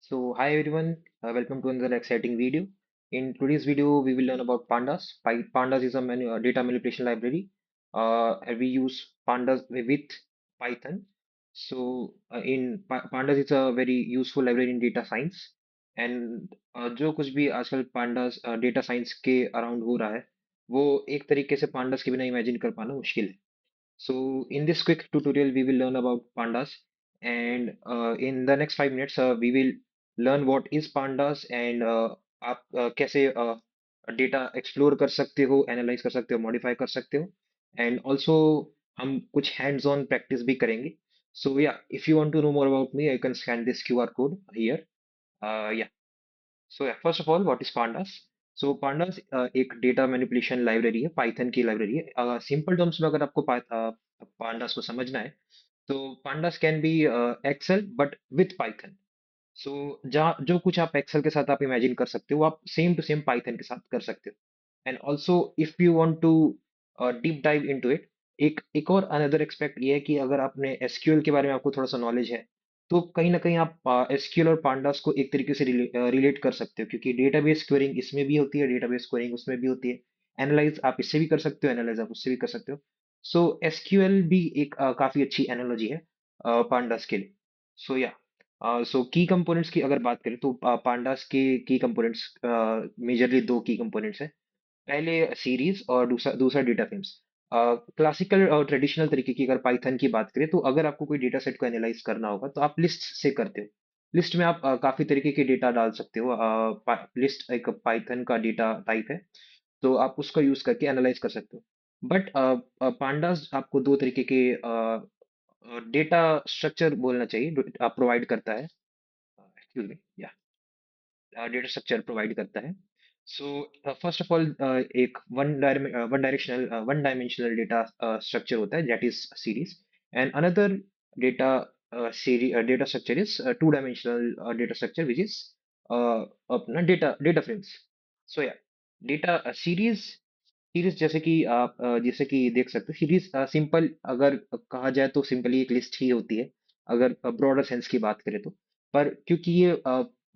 So, hi everyone, welcome to another exciting video. In today's video, we will learn about pandas. Pandas is a data manipulation library. And we use pandas with Python. So, pandas is a very useful library in data science. And जो कुछ भी आजकल pandas data science के around हो रहा है, वो एक तरीके से pandas के बिना इमेजिन कर पाना मुश्किल है. So in this quick tutorial, we will learn about pandas, and in the next 5 minutes, we will learn what is pandas and आप कैसे डेटा एक्सप्लोर कर सकते हो, एनालाइज कर सकते हो, मॉडिफाई कर सकते हो, एंड ऑल्सो हम कुछ हैंड्स ऑन प्रैक्टिस भी करेंगे. So yeah, if you want to know more about me, you can scan this QR code here. Yeah. So yeah, first of all, what is pandas? So pandas एक data manipulation library है, Python की library है. Simple terms में अगर आपको pandas को समझना है, तो pandas can be Excel but with Python. So जहाँ जो कुछ आप एक्सेल के साथ आप इमेजिन कर सकते हो, वो आप सेम टू सेम पाइथन के साथ कर सकते हो. And also if you want to deep dive into it, एक एक और अनदर एक्सपेक्ट ये है कि अगर आपने एसक्यूएल के बारे में आपको थोड़ा सा नॉलेज है, तो कहीं ना कहीं आप एसक्यूएल और पांडास को एक तरीके से रिलेट कर सकते हो, क्योंकि डेटाबेस क्वेरिंग इसमें भी होती है, डेटाबेस क्वेरिंग उसमें भी होती है. एनालाइज आप इससे भी कर सकते हो, एनालाइज आप उससे भी कर सकते हो. सो एसक्यूएल भी एक काफी अच्छी एनालॉजी है पांडास के लिए. सो या सो की कंपोनेंट्स की अगर बात करें, तो पांडास के की कंपोनेंट्स मेजरली दो की कंपोनेंट्स हैं. पहले सीरीज और दूसरा दूसरा डेटा फ्रेम्स. क्लासिकल और ट्रेडिशनल तरीके की अगर पाइथन की बात करें, तो अगर आपको कोई डेटा सेट को एनालाइज करना होगा, तो आप लिस्ट से करते हो. लिस्ट में आप काफी तरीके के डेटा डाल सकते हो. लिस्ट एक पाइथन का डेटा टाइप है, तो आप उसका यूज करके एनालाइज कर सकते हो. बट पांडास आपको दो तरीके के डेटा स्ट्रक्चर बोलना चाहिए प्रोवाइड करता है. एक्सक्यूज मी, या डेटा स्ट्रक्चर प्रोवाइड करता है. सो फर्स्ट ऑफ ऑल, एक वन डायमेंशनल डेटा स्ट्रक्चर होता है, that is series. And another data data structure is two dimensional data structure which is अपना डेटा डेटा फ्रेम्स. सो या data series series जैसे कि देख सकते हो, सीरीज सिंपल अगर कहा जाए तो सिंपली एक लिस्ट ही होती है, अगर ब्रॉडर सेंस की बात करें तो. पर क्योंकि ये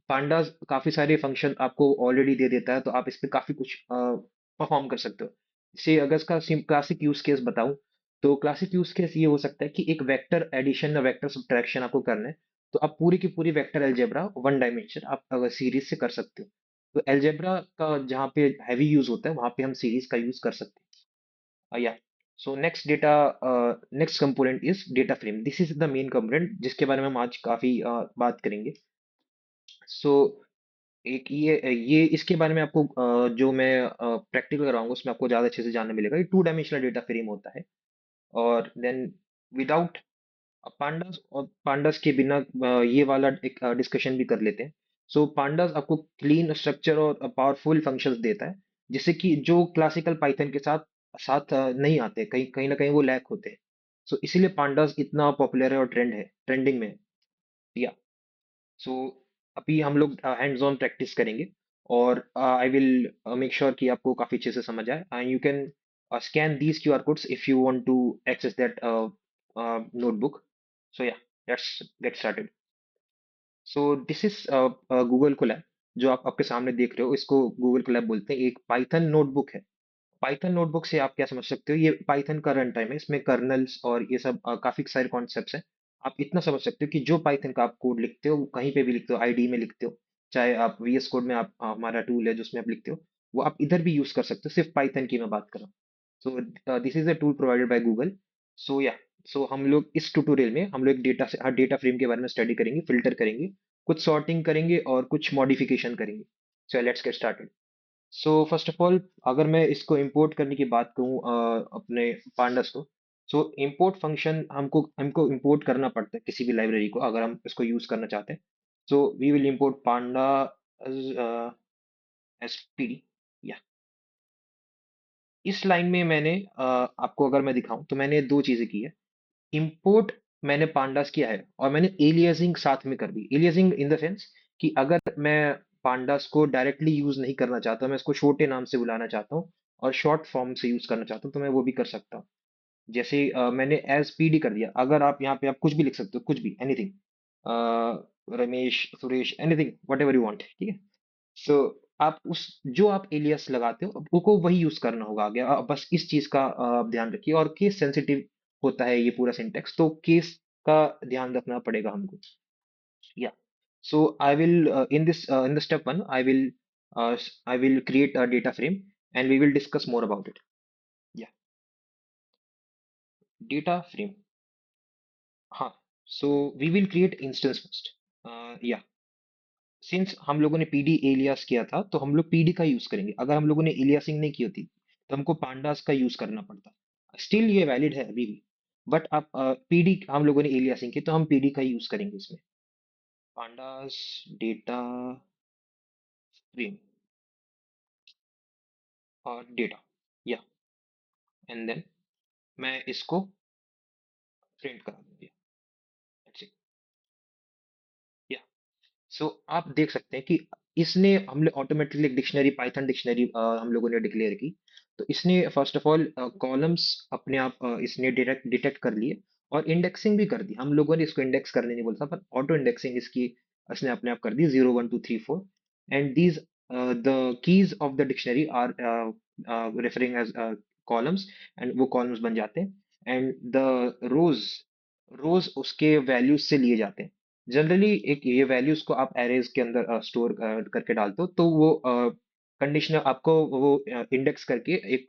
पांडास काफी सारे फंक्शन आपको ऑलरेडी दे देता है, तो आप इस पे काफी कुछ परफॉर्म कर सकते हो. जैसे अगर इसका क्लासिक यूज केस बताऊं, तो क्लासिक यूज केस ये हो सकता है कि एक वेक्टर एडिशन या वेक्टर सब्ट्रैक्शन आपको करना है, तो आप पूरी की पूरी वेक्टर अलजेब्रा वन डायमेंशन आप अगर सीरीज से कर सकते हो. तो अलजेब्रा का जहाँ पे हैवी यूज होता है, वहां पे हम सीरीज का यूज कर सकते हैं. या so next component is data frame. This is the main component जिसके बारे में हम आज काफी बात करेंगे. सो एक ये इसके बारे में आपको जो मैं प्रैक्टिकल कराऊंगा, उसमें आपको ज्यादा अच्छे से जानने मिलेगा. ये टू डायमेंशनल डेटा फ्रेम होता है. और देन विदाउट पांडास और पांडास के बिना ये वाला एक डिस्कशन भी कर लेते हैं. सो पांडास आपको क्लीन स्ट्रक्चर और पावरफुल फंक्शंस देता है, जिससे कि जो क्लासिकल पाइथन के साथ साथ नहीं आते, कहीं कहीं ना कहीं वो लैक होते हैं. सो इसीलिए पांडास इतना पॉपुलर है और ट्रेंडिंग में है. या सो अभी हम लोग हैंड्स ऑन प्रैक्टिस करेंगे, और आई विल मेक श्योर कि आपको काफी अच्छे से समझ आए. And you can scan these QR codes if you want to access that notebook. So yeah let's get started. So this is Google Colab. जो आप आपके सामने देख रहे हो, इसको गूगल कोलैब बोलते हैं. एक पाइथन नोटबुक है. पाइथन नोटबुक से आप क्या समझ सकते हो, ये पाइथन का रन टाइम है, इसमें कर्नल्स और ये सब काफी सारे कॉन्सेप्ट्स हैं. आप इतना समझ सकते हो कि जो पाइथन का आप कोड लिखते हो, वो कहीं पे भी लिखते हो, आईडी में लिखते हो, चाहे आप वीएस कोड में, आप हमारा टूल है जिसमें आप लिखते हो, वो आप इधर भी यूज कर सकते हो. सिर्फ पाइथन की मैं बात कर रहा हूँ. So this is a tool provided by Google. So yeah so हम लोग इस ट्यूटोरियल में हम लोग एक डेटा फ्रेम के बारे में स्टडी करेंगे, फिल्टर करेंगे, कुछ सॉर्टिंग करेंगे और कुछ मॉडिफिकेशन करेंगे. So let's get started. So first of all, अगर मैं इसको इंपोर्ट करने की बात करूँ अपने पांडास को, सो इंपोर्ट फंक्शन हमको हमको इंपोर्ट करना पड़ता है किसी भी लाइब्रेरी को, अगर हम इसको यूज करना चाहते हैं. So we will import pandas as P D. या इस लाइन में मैंने आपको अगर मैं दिखाऊं, तो मैंने दो चीजें की है. इंपोर्ट मैंने पांडास किया है, और मैंने एलियासिंग साथ में कर दी. एलियासिंग इन द सेंस कि अगर मैं पांडास को डायरेक्टली यूज नहीं करना चाहता, मैं इसको छोटे नाम से बुलाना चाहता हूँ और शॉर्ट फॉर्म से यूज करना चाहता हूँ, तो मैं वो भी कर सकता हूँ. जैसे मैंने एज पी डी कर दिया. अगर आप यहाँ पे आप कुछ भी लिख सकते हो, कुछ भी, anything. Ramesh, Suresh, anything what ever you want, ठीक है। सो आप उस जो आप एलियास लगाते हो आपको वही यूज करना होगा आगे। बस इस चीज का आप ध्यान रखिए, और केस सेंसिटिव होता है ये पूरा सिंटेक्स, तो केस का ध्यान रखना पड़ेगा हमको। Yeah so I will in the step one I will create a data frame and we will discuss more about it. Yeah, data frame. हाँ, so we will create instance first. Yeah, since हम लोगों ने PD alias किया था तो हम लोग PD का यूज करेंगे। अगर हम लोगों ने एलियासिंग नहीं की होती तो हमको पांडास का यूज करना पड़ता। स्टिल ये वैलिड है अभी भी, बट आप पीडी हम लोगों ने एलियासिंग की तो हम पीडी का यूज करेंगे इसमें। पांडास डेटा फ्रेम और डेटा, या एंड देन मैं इसको प्रिंट करा दूंगी। That's it. या सो आप देख सकते हैं कि इसने हम लोग ऑटोमेटिकली एक डिक्शनरी, पाइथन डिक्शनरी हम लोगों ने डिक्लेयर की। तो इसने फर्स्ट ऑफ ऑल कॉलम्स अपने आप इसने डिटेक्ट डिटेक्ट कर लिए और इंडेक्सिंग भी कर दी। हम लोगों ने इसको इंडेक्स करने नहीं बोला था, पर ऑटो इंडेक्सिंग इसकी इसने अपने आप कर दी, 0 1 2 3 4। And these the keys of the dictionary are referring as columns, and वो कॉलम्स बन जाते हैं। एंड द रोज रोज उसके वैल्यूज से लिए जाते हैं। जनरली एक ये वैल्यूज को आप एरेज के अंदर स्टोर करके डालते हो तो वो कंडीशनर आपको वो इंडेक्स करके एक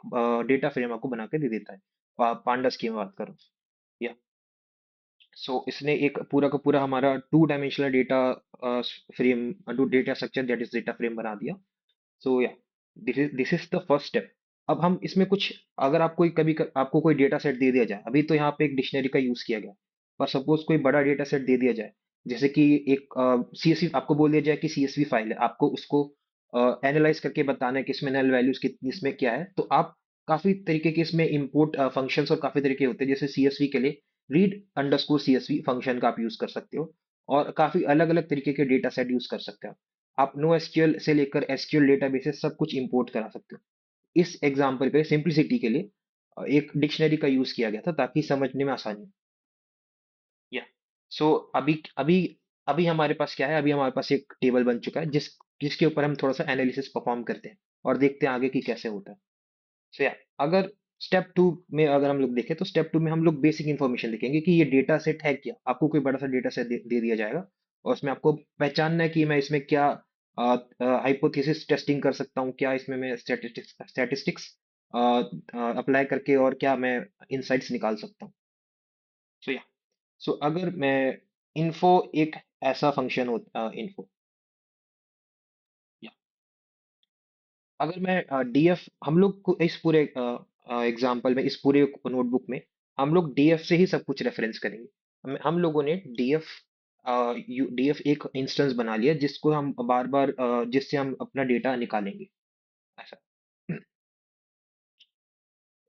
डेटा फ्रेम आपको बना के दे देता है। पांडास की मैं बात करूँ, या सो इसने एक पूरा का पूरा हमारा two dimensional data frame, data structure that is data frame बना दिया। सो या this is the first step. अब हम इसमें कुछ, अगर आप कोई आपको कोई डेटा सेट दे दिया जाए, अभी तो यहाँ पे एक डिक्शनरी का यूज किया गया, पर सपोज कोई बड़ा डेटा सेट दे दिया जाए, जैसे कि एक सीएसवी आपको बोल दिया जाए कि सीएसवी फाइल है, आपको उसको एनालाइज करके बताना है कि इसमें नल वैल्यूज कितनी, इसमें क्या है, तो आप काफी तरीके के इसमें इंपोर्ट फंक्शंस और काफी तरीके होते हैं। जैसे सीएसवी के लिए रीड अंडरस्कोर सीएसवी फंक्शन का आप यूज कर सकते हो, और काफी अलग अलग तरीके के डेटा सेट यूज कर सकते हो। आप नो एसक्यूएल से लेकर एसक्यूएल डेटाबेसेस सब कुछ इंपोर्ट करा सकते हो। इस एग्जांपल पे सिंपलिसिटी के लिए एक डिक्शनरी का यूज किया गया था ताकि समझने में आसानी हो। या सो अभी अभी अभी हमारे पास क्या है, अभी हमारे पास एक टेबल बन चुका है जिसके ऊपर हम थोड़ा सा एनालिसिस परफॉर्म करते हैं और देखते हैं आगे की कैसे होता है। सो या अगर स्टेप टू में अगर हम लोग देखें तो स्टेप टू में हम लोग बेसिक इंफॉर्मेशन देखेंगे कि ये डेटा सेट है क्या। आपको कोई बड़ा सा डेटा सेट दे दिया जाएगा और उसमें आपको पहचानना है कि मैं इसमें क्या हाइपोथेसिस टेस्टिंग कर सकता हूँ, क्या इसमें मैं स्टैटिस्टिक्स अप्लाई करके और क्या मैं इनसाइट्स निकाल सकता हूँ। सो या सो अगर मैं इन्फो एक ऐसा फंक्शन होता इन्फो, अगर मैं डीएफ, हम लोग को इस पूरे एग्जांपल में, इस पूरे नोटबुक में हम लोग डीएफ से ही सब कुछ रेफरेंस करेंगे। हम लोगों ने डीएफ डीएफ एक इंस्टेंस बना लिया जिसको हम बार बार जिससे हम अपना डेटा निकालेंगे, ऐसा।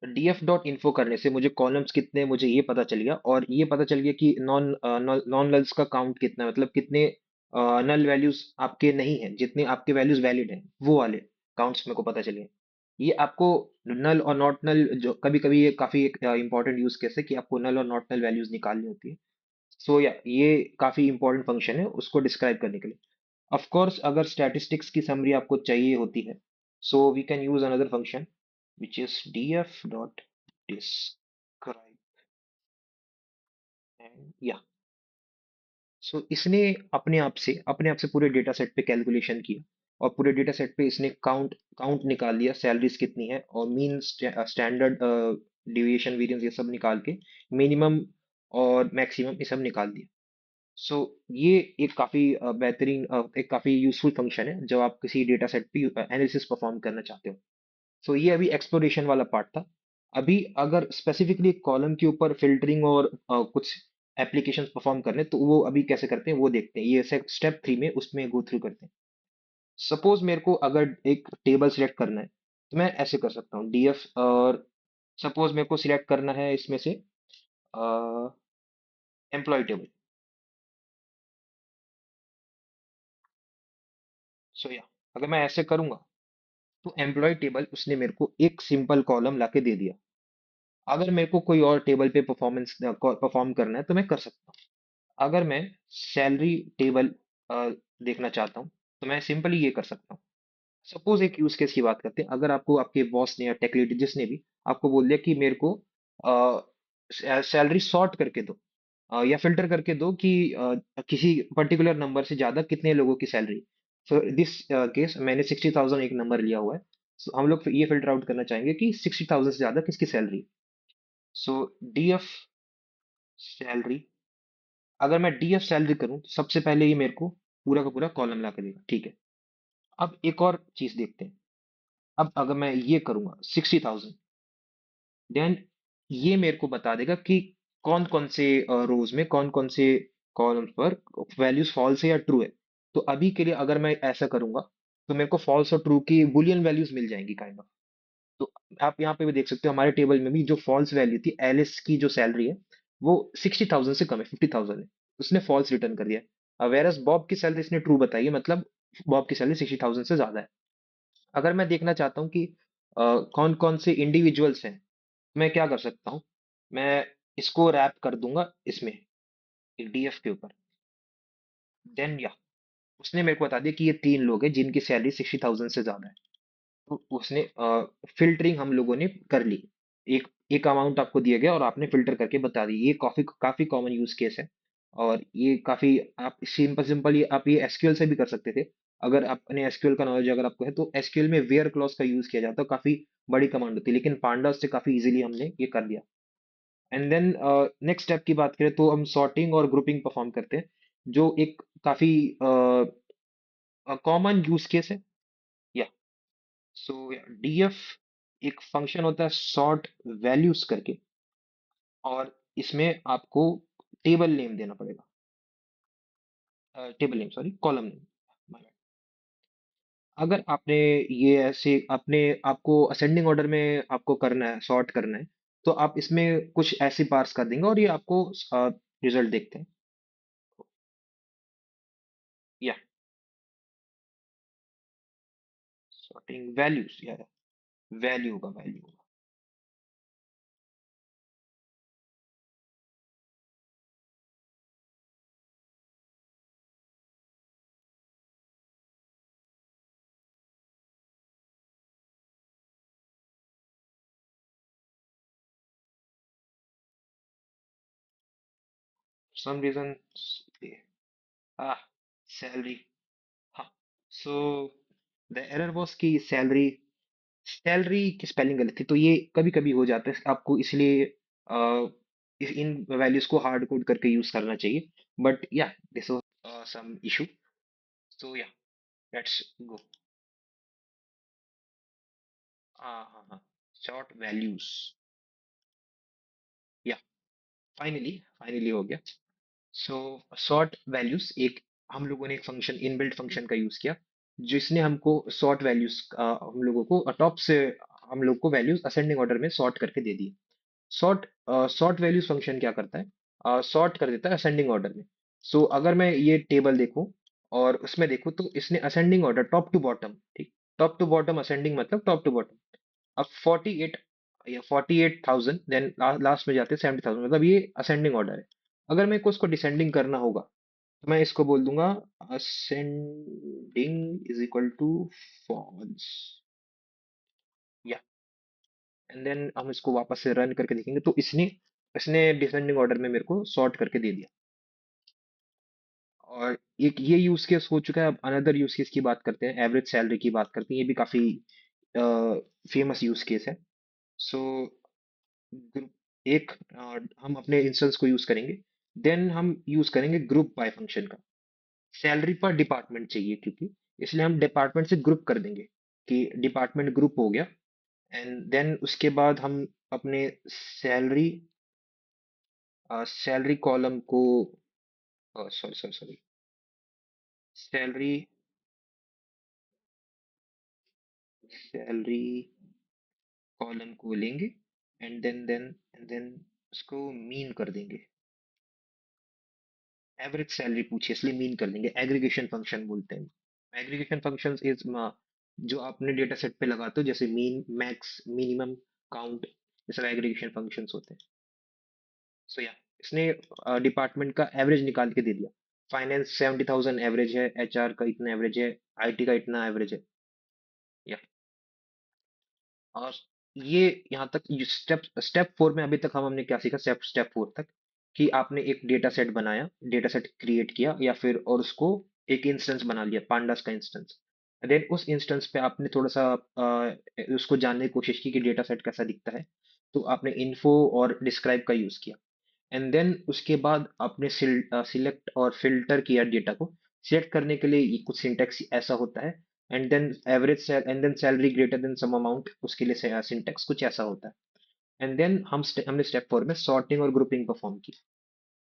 डीएफ डॉट इन्फो करने से मुझे कॉलम्स कितने, मुझे ये पता चल गया, और ये पता चल गया कि नॉन नल्स का काउंट कितना है, मतलब कितने नल वैल्यूज आपके नहीं है, जितने आपके वैल्यूज वैलिड हैं वो वाले काउंट्स मेरे को पता चले। ये आपको नल और नॉट नल, जो कभी कभी ये काफी एक इंपॉर्टेंट यूज केस है कि आपको नल और नॉट नल वैल्यूज निकालनी होती है। सो या ये काफी इंपॉर्टेंट फंक्शन है उसको डिस्क्राइब करने के लिए। ऑफ कोर्स अगर स्टैटिस्टिक्स की समरी आपको चाहिए होती है, so we can use another function which is df dot describe, and yeah, so इसने अपने आप से पूरे डेटा सेट पे कैलकुलेशन किया, और पूरे डेटा सेट पे इसने काउंट काउंट निकाल लिया, सैलरीज कितनी है और मीन, स्टैंडर्ड डिविएशन, वेरिएंस, ये सब निकाल के मिनिमम और मैक्सिमम ये सब निकाल दिया। सो ये एक काफी बेहतरीन, एक काफी यूजफुल फंक्शन है जब आप किसी डेटा सेट पे एनालिसिस परफॉर्म करना चाहते हो। सो ये अभी एक्सप्लोरेशन वाला पार्ट था। अभी अगर स्पेसिफिकली कॉलम के ऊपर फिल्टरिंग और कुछ एप्लीकेशंस परफॉर्म करने, तो वो अभी कैसे करते हैं वो देखते हैं, ये स्टेप 3 में उसमें गो थ्रू करते हैं। सपोज मेरे को अगर एक टेबल सिलेक्ट करना है तो मैं ऐसे कर सकता हूँ डीएफ, और सपोज मेरे को सिलेक्ट करना है इसमें से एम्प्लॉय टेबल। सो या अगर मैं ऐसे करूंगा तो एम्प्लॉय टेबल उसने मेरे को एक सिंपल कॉलम लाके दे दिया। अगर मेरे को कोई और टेबल पे परफॉर्म करना है तो मैं कर सकता हूँ। अगर मैं सैलरी टेबल देखना चाहता हूँ तो मैं सिंपली ये कर सकता हूँ। सपोज एक यूज केस की बात करते हैं। अगर आपको आपके बॉस ने या टेक लीड जिसने भी आपको बोल दिया कि मेरे को सैलरी सॉर्ट करके दो, या फिल्टर करके दो कि किसी पर्टिकुलर नंबर से ज्यादा कितने लोगों की सैलरी। सो दिस केस मैंने 60,000 एक नंबर लिया हुआ है। So, हम लोग ये फिल्टर आउट करना चाहेंगे कि 60,000 से ज्यादा किसकी सैलरी। सो डीएफ सैलरी, अगर मैं डीएफ सैलरी करूं तो सबसे पहले ये मेरे को पूरा का पूरा कॉलम ला के देगा, ठीक है। अब एक और चीज देखते हैं। अब अगर मैं ये करूंगा 60,000, देन ये मेरे को बता देगा कि कौन कौन से रोज में कौन कौन से कॉलम्स पर वैल्यूज फॉल्स है या ट्रू है। तो अभी के लिए अगर मैं ऐसा करूंगा तो मेरे को फॉल्स और ट्रू की बुलियन वैल्यूज मिल जाएंगी काइंड ऑफ। तो आप यहाँ पे भी देख सकते हो हमारे टेबल में भी जो फॉल्स वैल्यू थी, एलिस की जो सैलरी है वो 60,000 से कम है, 50,000 है। उसने फॉल्स रिटर्न कर दिया। वेरस बॉब की सैलरी इसने ट्रू बताई है, मतलब बॉब की सैलरी 60,000 से ज्यादा है। अगर मैं देखना चाहता हूँ कि कौन कौन से इंडिविजुअल्स हैं, मैं क्या कर सकता हूँ। मैं इसको रैप कर दूंगा इसमें, एक डीएफ के ऊपर। देन या उसने मेरे को बता दिया कि ये तीन लोग हैं जिनकी सैलरी 60,000 से ज्यादा है। तो उसने फिल्टरिंग हम लोगों ने कर ली। एक एक अमाउंट आपको दिया गया और आपने फिल्टर करके बता दी। ये काफी काफी कॉमन यूज केस है। और ये काफी, आप सिंपल सिंपल ये आप ये एसक्यूएल से भी कर सकते थे। अगर आपने एसक्यूएल का नॉलेज अगर आपको है तो एसक्यूएल में वेयर क्लॉज का यूज किया जाता है, काफी बड़ी कमांड होती है, लेकिन पांडास से काफी इजीली हमने ये कर दिया। एंड देन नेक्स्ट स्टेप की बात करें तो हम सॉर्टिंग और ग्रुपिंग परफॉर्म करते हैं, जो एक काफी कॉमन यूज केस है। या सो डीएफ एक फंक्शन होता है सॉर्ट वैल्यूज करके, और इसमें आपको टेबल नेम देना पड़ेगा। Table name sorry, column name. अगर आपने ये ऐसे अपने आपको असेंडिंग ऑर्डर में आपको करना है, सॉर्ट करना है, तो आप इसमें कुछ ऐसे पार्स कर देंगे और ये आपको रिजल्ट देखते हैं। या सॉर्टिंग वैल्यूज, या वैल्यू होगा, वैल्यू होगा। सम रीजन, ah सैलरी, हाँ। सो द एरर वाज कि सैलरी सैलरी की स्पेलिंग गलत थी, तो ये कभी कभी हो जाता है आपको, इसलिए इन वैल्यूज को हार्ड कोड करके यूज करना चाहिए। बट या this was some issue. So yeah let's go. हाँ हाँ हाँ, शॉर्ट वैल्यूज। या फाइनली फाइनली हो गया। सो सॉर्ट वैल्यूज एक, हम लोगों ने एक फंक्शन, इनबिल्ट फंक्शन का यूज किया जिसने हमको सॉर्ट वैल्यूज, हम लोगों को टॉप से हम लोग को वैल्यूज असेंडिंग ऑर्डर में सॉर्ट करके दे दी। सॉर्ट सॉर्ट वैल्यूज फंक्शन क्या करता है, सॉर्ट कर देता है असेंडिंग ऑर्डर में। सो अगर मैं ये टेबल देखूं और उसमें देखूं तो इसने ascending order top to bottom, ठीक, टॉप टू बॉटम असेंडिंग मतलब टॉप टू बॉटम। अब 48 या 48,000, देन लास्ट में जाते हैं 70,000, मतलब ये असेंडिंग ऑर्डर है। अगर मेरे को इसको डिसेंडिंग करना होगा तो मैं इसको बोल दूंगा ascending is equal to false. या एंड देन हम इसको वापस से रन करके देखेंगे तो इसने इसने डिसेंडिंग ऑर्डर में मेरे को सॉर्ट करके दे दिया। और एक ये यूज केस हो चुका है। अब अनदर यूज केस की बात करते हैं, एवरेज सैलरी की बात करते हैं। ये भी काफी फेमस यूज केस है। सो एक हम अपने इंस्टेंस को यूज करेंगे, देन हम यूज करेंगे ग्रुप बाय फंक्शन का। सैलरी पर डिपार्टमेंट चाहिए क्योंकि, इसलिए हम डिपार्टमेंट से ग्रुप कर देंगे कि डिपार्टमेंट ग्रुप हो गया। एंड देन उसके बाद हम अपने सैलरी सैलरी कॉलम को, sorry sorry sorry, salary salary column को लेंगे एंड देन उसको मीन कर देंगे। एवरेज सैलरी पूछिए इसलिए मीन कर देंगे, एग्रीगेशन फंक्शन बोलते हैं। एग्रीगेशन फंक्शन इज जो आपने डेटा सेट पे लगाते हो, जैसे मीन, मैक्स, मिनिमम, काउंट, ये सब एग्रीगेशन फंक्शंस होते हैं। सो या इसने डिपार्टमेंट का एवरेज निकाल के दे दिया। फाइनेंस 70,000 एवरेज है, एचआर का इतना एवरेज है, आईटी का इतना एवरेज है। या और ये यहाँ तक स्टेप स्टेप 4 में अभी तक हमने क्या सीखा, स्टेप स्टेप 4 तक, कि आपने एक डेटा सेट बनाया, डेटा सेट क्रिएट किया, या फिर और उसको एक इंस्टेंस बना लिया, पांडास का इंस्टेंस। देन उस इंस्टेंस पे आपने थोड़ा सा उसको जानने की कोशिश की कि डेटा सेट कैसा दिखता है, तो आपने इन्फो और डिस्क्राइब का यूज किया। एंड देन उसके बाद आपने सिलेक्ट और फिल्टर किया डेटा को। सिलेक्ट करने के लिए ये कुछ सिंटेक्स ऐसा होता है, and then average and then salary greater than some amount, उसके लिए सिंटेक्स कुछ ऐसा होता है। एंड देन हमने स्टेप 4 में सॉर्टिंग और ग्रुपिंग परफॉर्म की।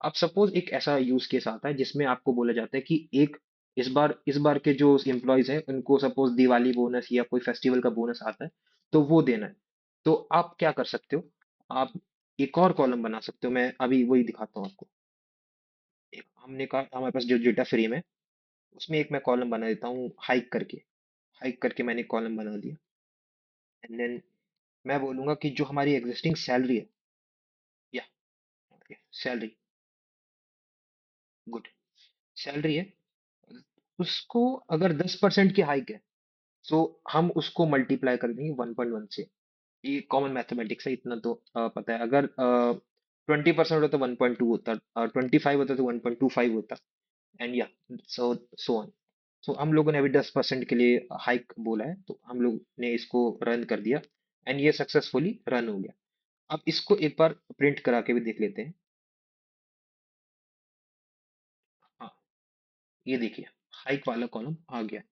अब सपोज एक ऐसा यूज केस आता है जिसमें आपको बोला जाता है कि एक इस बार के जो एम्प्लॉयज हैं उनको सपोज दिवाली बोनस या कोई फेस्टिवल का बोनस आता है, तो वो देना है। तो आप क्या कर सकते हो, आप एक और कॉलम बना सकते हो। मैं अभी वही दिखाता हूँ आपको। हमने कहा हमारे पास जो डेटा फ्रेम है, उसमें एक मैं कॉलम बना देता हूँ, हाइक करके मैंने कॉलम बना दिया। एंड देन मैं बोलूंगा कि जो हमारी एग्जिस्टिंग सैलरी है, या सैलरी, गुड, सैलरी है, उसको अगर 10% की हाइक है, सो हम उसको मल्टीप्लाई कर देंगे 1.1 से। ये कॉमन मैथमेटिक्स है, इतना तो पता है। अगर 20% होता तो 1.2 होता, 25 होता तो 1.25 होता, एंड या सो ऑन। तो हम लोगों ने अभी 10% के लिए हाइक बोला है, तो हम लोग ने इसको रन कर दिया, एंड ये सक्सेसफुली रन हो गया। अब इसको एक बार प्रिंट करा के भी देख लेते हैं। हाँ, ये देखिए, हाइक वाला कॉलम आ गया।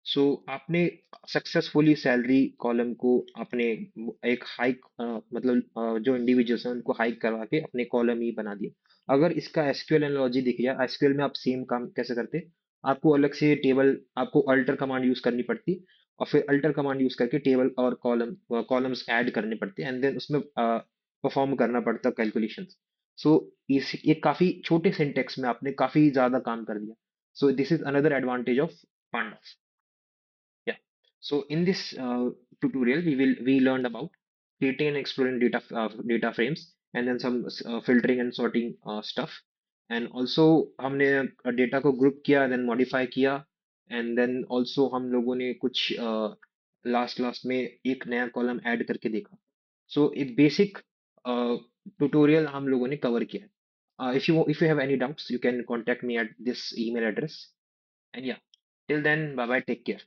सो आपने सक्सेसफुली सैलरी कॉलम को आपने एक हाइक, मतलब जो इंडिविजुअल्स हैं उनको हाइक करवा के अपने कॉलम ही बना दिया। अगर इसका एसक्यूएल एनालॉजी दिख गया, एसक्यूएल में आप सेम काम कैसे करते, आपको अलग से टेबल, आपको अल्टर कमांड यूज करनी पड़ती, और फिर अल्टर कमांड यूज करके टेबल और कॉलम्स ऐड करने पड़ते, एंड देन उसमें परफॉर्म करना पड़ता कैलकुलेशन। सो इस ये काफी छोटे सिंटेक्स में आपने काफी ज्यादा काम कर दिया। सो this is another advantage of pandas. Yeah. So in this tutorial, we learned about creating and exploring data frames, and then some filtering and sorting stuff. And also हमने डेटा को ग्रुप किया, देन मॉडिफाई किया, and then also हम लोगों ने कुछ last last में एक नया कॉलम ऐड करके देखा। सो एक बेसिक ट्यूटोरियल हम लोगों ने कवर किया है। If you have any doubts, you can contact me at this email address. And yeah, till then, bye bye, take care.